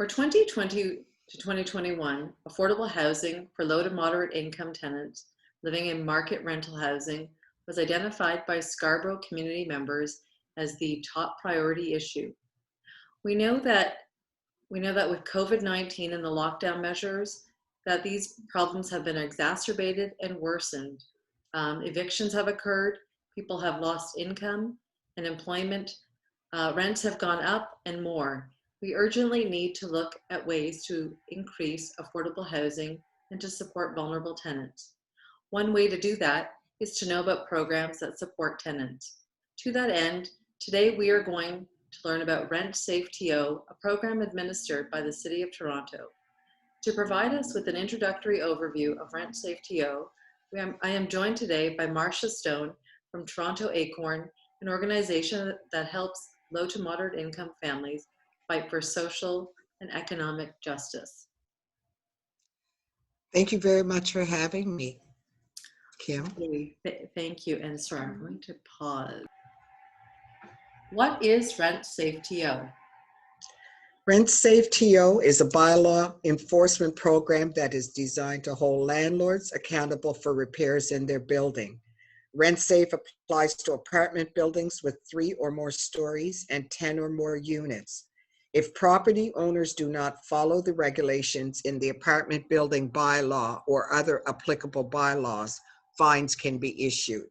For 2020 to 2021, affordable housing for low to moderate income tenants living in market rental housing was identified by Scarborough community members as the top priority issue. We know that with COVID-19 and the lockdown measures, that these problems have been exacerbated and worsened. Evictions have occurred, people have lost income and employment, rents have gone up and more. We urgently need to look at ways to increase affordable housing and to support vulnerable tenants. One way to do that is to know about programs that support tenants. To that end, today we are going to learn about RentSafeTO, a program administered by the City of Toronto. To provide us with an introductory overview of RentSafeTO, I am joined today by Marcia Stone from Toronto Acorn, an organization that helps low to moderate income families fight for social and economic justice. Thank you very much for having me, Kim. Thank you, and sorry, I'm going to pause. What is RentSafeTO? RentSafeTO is a bylaw enforcement program that is designed to hold landlords accountable for repairs in their building. RentSafe applies to apartment buildings with 3 or more stories and 10 or more units. If property owners do not follow the regulations in the apartment building bylaw or other applicable bylaws, fines can be issued.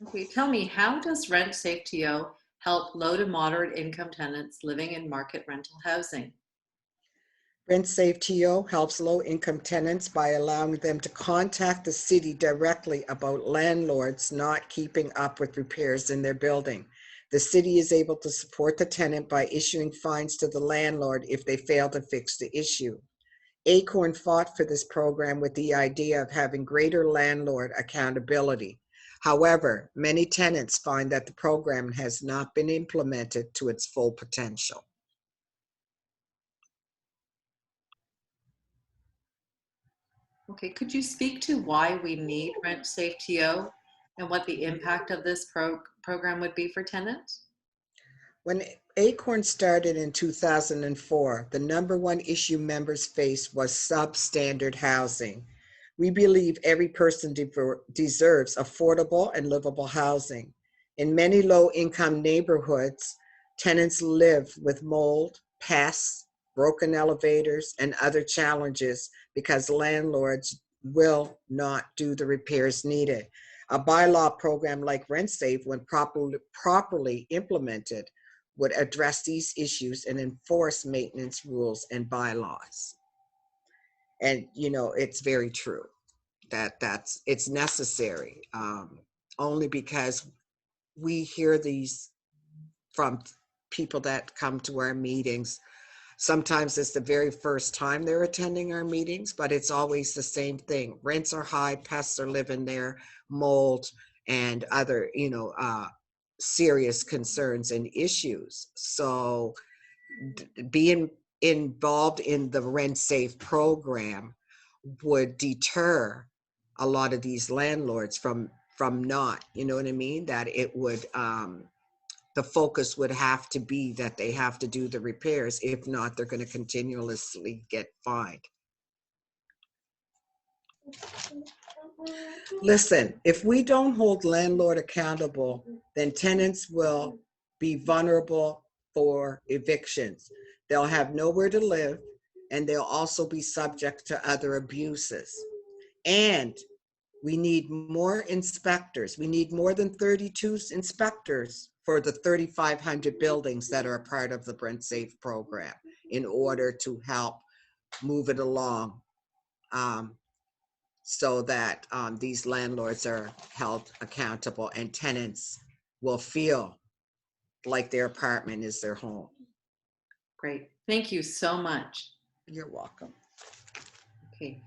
Okay, tell me, how does RentSafeTO help low to moderate income tenants living in market rental housing? RentSafeTO helps low-income tenants by allowing them to contact the city directly about landlords not keeping up with repairs in their building. The city is able to support the tenant by issuing fines to the landlord if they fail to fix the issue. Acorn fought for this program with the idea of having greater landlord accountability. However, many tenants find that the program has not been implemented to its full potential. Okay, could you speak to why we need RentSafeTO and what the impact of this program would be for tenants? When Acorn started in 2004, the #1 issue members faced was substandard housing. We believe every person deserves affordable and livable housing. In many low-income neighborhoods, tenants live with mold, pests, broken elevators, and other challenges because landlords will not do the repairs needed. A bylaw program like RentSafe, when properly implemented, would address these issues and enforce maintenance rules and bylaws. And you know, it's very true that it's necessary, only because we hear these from people that come to our meetings. Sometimes it's the very first time they're attending our meetings, but it's always the same thing. Rents are high, pests are living there, mold, and other, serious concerns and issues. So being involved in the RentSafe program would deter a lot of these landlords from not, you know what I mean? That it would, the focus would have to be that they have to do the repairs. If not, they're going to continuously get fined. Listen, if we don't hold landlord accountable, then tenants will be vulnerable for evictions. They'll have nowhere to live, and they'll also be subject to other abuses. And we need more inspectors. We need more than 32 inspectors for the 3,500 buildings that are a part of the RentSafe program in order to help move it along, so that these landlords are held accountable and tenants will feel like their apartment is their home. Great. Thank you so much. You're welcome. Okay.